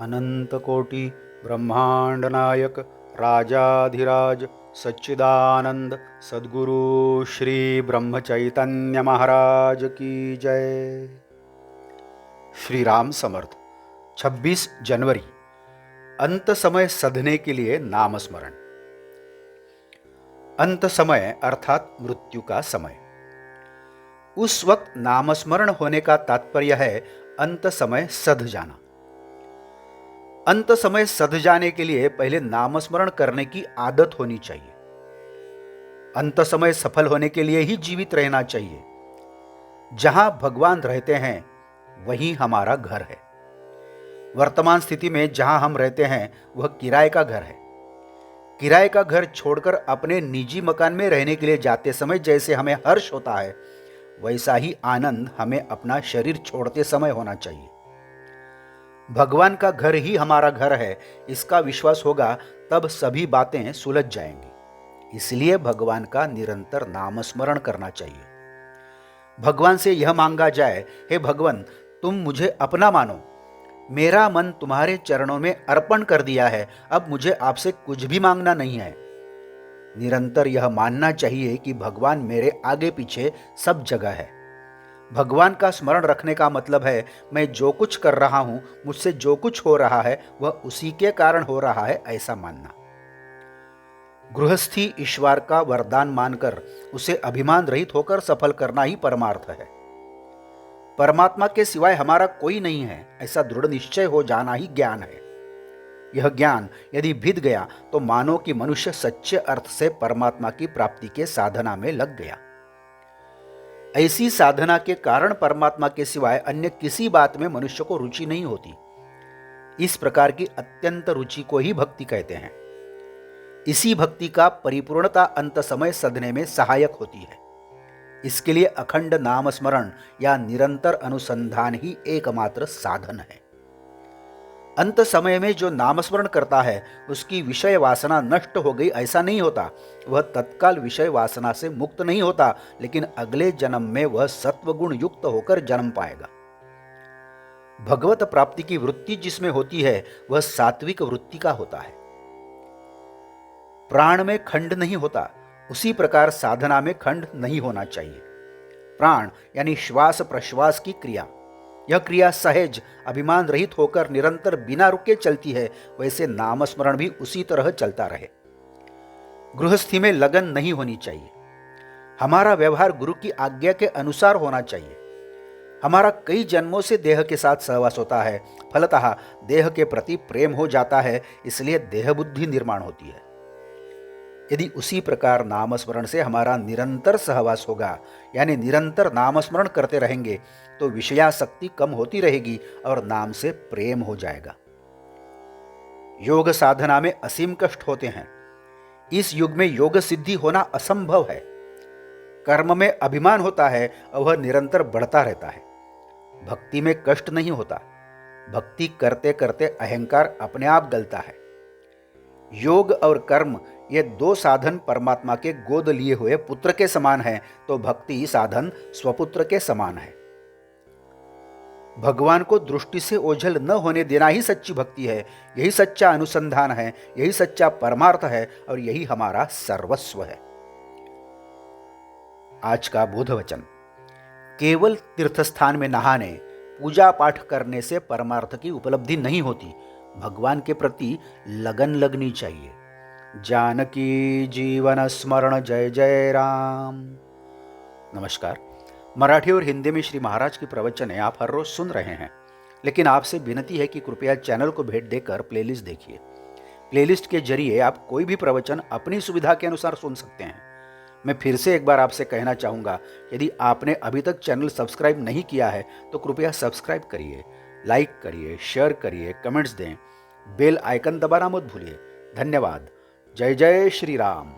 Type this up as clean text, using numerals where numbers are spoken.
अनंत कोटि ब्रह्मांड नायक राजाधिराज सच्चिदानंद सद्गुरु श्री ब्रह्म चैतन्य महाराज की जय। श्री राम समर्थ। 26 जनवरी अंत समय सधने के लिए नाम स्मरण। अंत समय अर्थात मृत्यु का समय। उस वक्त नामस्मरण होने का तात्पर्य है अंत समय सध जाना। अंत समय सध जाने के लिए पहले नामस्मरण करने की आदत होनी चाहिए। अंत समय सफल होने के लिए ही जीवित रहना चाहिए। जहां भगवान रहते हैं वहीं हमारा घर है। वर्तमान स्थिति में जहां हम रहते हैं वह किराए का घर है। किराए का घर छोड़कर अपने निजी मकान में रहने के लिए जाते समय जैसे हमें हर्ष होता है, वैसा ही आनंद हमें अपना शरीर छोड़ते समय होना चाहिए। भगवान का घर ही हमारा घर है, इसका विश्वास होगा तब सभी बातें सुलझ जाएंगी। इसलिए भगवान का निरंतर नामस्मरण करना चाहिए। भगवान से यह मांगा जाए, हे भगवान, तुम मुझे अपना मानो, मेरा मन तुम्हारे चरणों में अर्पण कर दिया है, अब मुझे आपसे कुछ भी मांगना नहीं है। निरंतर यह मानना चाहिए कि भगवान मेरे आगे पीछे सब जगह है। भगवान का स्मरण रखने का मतलब है मैं जो कुछ कर रहा हूं, मुझसे जो कुछ हो रहा है वह उसी के कारण हो रहा है, ऐसा मानना। गृहस्थी ईश्वर का वरदान मानकर उसे अभिमान रहित होकर सफल करना ही परमार्थ है। परमात्मा के सिवाय हमारा कोई नहीं है, ऐसा दृढ़ निश्चय हो जाना ही ज्ञान है। यह ज्ञान यदि भिद गया तो मानो कि मनुष्य सच्चे अर्थ से परमात्मा की प्राप्ति के साधना में लग गया। ऐसी साधना के कारण परमात्मा के सिवाय अन्य किसी बात में मनुष्य को रुचि नहीं होती। इस प्रकार की अत्यंत रुचि को ही भक्ति कहते हैं। इसी भक्ति का परिपूर्णता अंत समय सधने में सहायक होती है। इसके लिए अखंड नाम स्मरण या निरंतर अनुसंधान ही एकमात्र साधन है। अंत समय में जो नामस्मरण करता है उसकी विषय वासना नष्ट हो गई ऐसा नहीं होता। वह तत्काल विषय वासना से मुक्त नहीं होता, लेकिन अगले जन्म में वह सत्वगुण युक्त होकर जन्म पाएगा। भगवत प्राप्ति की वृत्ति जिसमें होती है वह सात्विक वृत्ति का होता है। प्राण में खंड नहीं होता, उसी प्रकार साधना में खंड नहीं होना चाहिए। प्राण यानी श्वास प्रश्वास की क्रिया, यह क्रिया सहज अभिमान रहित होकर निरंतर बिना रुके चलती है। वैसे नामस्मरण भी उसी तरह चलता रहे। गृहस्थी में लगन नहीं होनी चाहिए। हमारा व्यवहार गुरु की आज्ञा के अनुसार होना चाहिए। हमारा कई जन्मों से देह के साथ सहवास होता है, फलतः देह के प्रति प्रेम हो जाता है, इसलिए देह बुद्धि निर्माण होती है। यदि उसी प्रकार नामस्मरण से हमारा निरंतर सहवास होगा, यानी निरंतर नामस्मरण करते रहेंगे, तो विषयासक्ति कम होती रहेगी और नाम से प्रेम हो जाएगा। योग साधना में असीम कष्ट होते हैं। इस युग में योग सिद्धि होना असंभव है। कर्म में अभिमान होता है और वह निरंतर बढ़ता रहता है। भक्ति में कष्ट नहीं होता। भक्ति करते करते अहंकार अपने आप गलता है। योग और कर्म ये दो साधन परमात्मा के गोद लिए हुए पुत्र के समान है, तो भक्ति साधन स्वपुत्र के समान है। भगवान को दृष्टि से ओझल न होने देना ही सच्ची भक्ति है। यही सच्चा अनुसंधान है, यही सच्चा परमार्थ है और यही हमारा सर्वस्व है। आज का बोध वचन, केवल तीर्थस्थान में नहाने पूजा पाठ करने से परमार्थ की उपलब्धि नहीं होती। भगवान के प्रति लगन लगनी चाहिए। जानकी जीवन स्मरण जय जय राम। नमस्कार। मराठी और हिंदी में श्री महाराज की प्रवचनें आप हर रोज सुन रहे हैं, लेकिन आपसे विनती है कि कृपया चैनल को भेंट देकर प्लेलिस्ट देखिए। प्लेलिस्ट के जरिए आप कोई भी प्रवचन अपनी सुविधा के अनुसार सुन सकते हैं। मैं फिर से एक बार आपसे कहना चाहूँगा, यदि आपने अभी तक चैनल सब्सक्राइब नहीं किया है तो कृपया सब्सक्राइब करिए, लाइक करिए, शेयर करिए, कमेंट्स दें, बेल आइकन दबाना मत भूलिए। धन्यवाद। जय जय श्री राम।